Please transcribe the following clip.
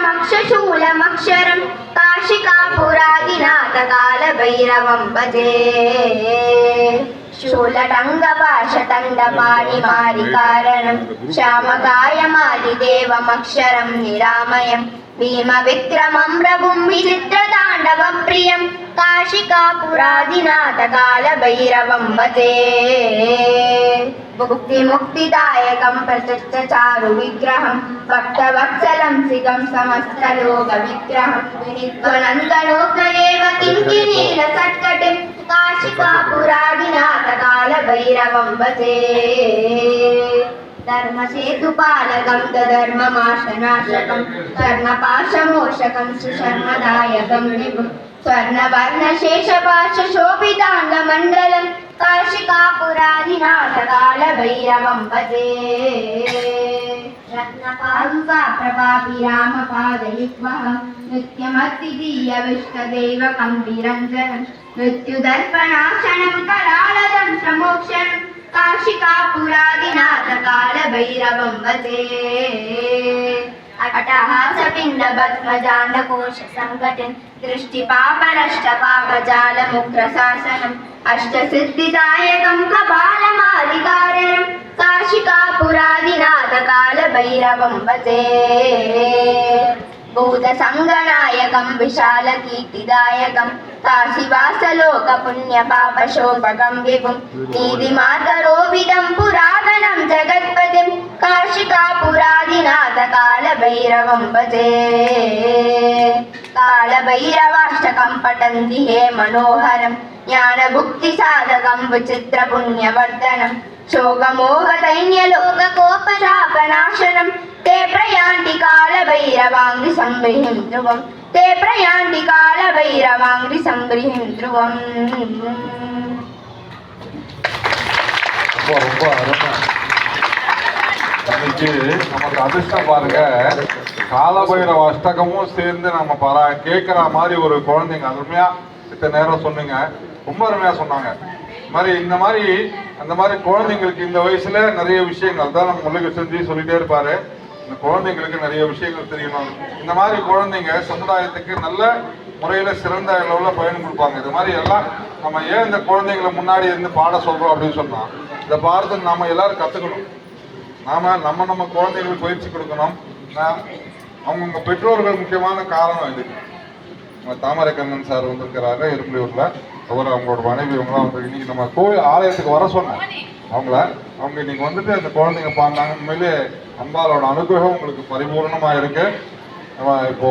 शूलमक्षरं काशिकापुरादिनाथकालभैरवं भजे शूलटङ्गपाशतण्डपाणिमारिकारणं श्यामकायमादिदेवमक्षरं निरामयं भीमविक्रमं प्रभुं विचित्रताण्डवप्रियं काशिकापुरादिनाथकालभैरवं भजे मुक्तिमुक्तिदायकं प्रचक्षचारुविग्रहं भक्तवत्सलं सिगं समस्तलोकविग्रहं विनित्वनन्दनोग्नदेव किङ्किणीलसत्कटिं काशिकापुरादिनाथकालभैरवं भजे धर्मसेतुपालकं धर्ममाशनाशकं स्वर्णपाशमोषकं सुशर्मदायकं विभुं स्वर्णवर्णशेषपाशशोभिताङ्गमण्डलं काशिकापुरादिनाथकालभैरवं भजे रत्नपादुकाप्रभाभिरामपादयुग्मः नित्यमद्वितीयविष्टदेवकं निरञ्जनं मृत्युदर्पणाशनं करालदं समोक्षणं काशिकापुरादिनाथकालभैरवं भजे अट्टहासपिण्डपद्मजाण्डकोशसङ्कटिं दृष्टिपापनष्टपापजालमुग्रशासनम् अष्टसिद्धिदायकं कपालमादिकारणं काशिकापुरादिनाथकालभैरवं भजे भूतसङ्गनायकं विशालकीर्तिदायकं काशीवासलोकपुण्यपापशोभकं विभुं नीतिमातरोविदं पुरातनं जगत्पतिं काशिकापुरादिनाथकालभैरवं भजे कालभैरवाष्टकं पठन्ति हे मनोहरं ज्ञानभुक्तिसाधकं विचित्रपुण्यवर्धनं शोकमोहदैन्यलोककोपशापनाशनं ते प्रयान्ति कालभैरवाङ्घ्रिसंगृहीं ध्रुवं ते प्रयान्ति कालभैरवाङ्घ्रिसंगृहीं ध्रुवम् ரொம்ப அருமை. இன்னைக்கு நமக்கு அதிர்ஷ்டம் பாருங்க, காலபைரவ அஷ்டகமும் சேர்ந்து நம்ம கேட்குற மாதிரி ஒரு குழந்தைங்க அருமையா இத்தனை நேரம் சொன்னீங்க, ரொம்ப அருமையா சொன்னாங்க. இந்த மாதிரி அந்த மாதிரி குழந்தைங்களுக்கு இந்த வயசுல நிறைய விஷயங்கள் தான் நம்ம முல்லைக்கு செஞ்சு சொல்லிட்டே இருப்பாரு. இந்த குழந்தைங்களுக்கு நிறைய விஷயங்கள் தெரியணும். இந்த மாதிரி குழந்தைங்க சமுதாயத்துக்கு நல்ல முறையில சிறந்த அளவில் பயன் கொடுப்பாங்க. இது மாதிரி எல்லாம் நம்ம ஏன் இந்த குழந்தைங்களை முன்னாடி இருந்து பாட சொல்றோம் அப்படின்னு சொன்னா, இதை பார்த்து நம்ம எல்லாரும் கத்துக்கணும். நம்ம குழந்தைங்களுக்கு பயிற்சி கொடுக்கணும். அவங்கவுங்க பெற்றோர்கள் முக்கியமான காரணம் இதுக்கு. தாமரைக்கண்ணன் சார் வந்திருக்கிறாங்க எறும்புலியூர்ல. அவங்களோட மனைவி இவங்களாம் வந்து இன்னைக்கு நம்ம கோயில் ஆலயத்துக்கு வர சொன்னோம். அவங்க இன்னைக்கு வந்துட்டு அந்த குழந்தைங்க பாடினாங்க. உண்மையிலே அம்பாலோட அனுகிரகம் உங்களுக்கு பரிபூர்ணமா இருக்கு. இப்போ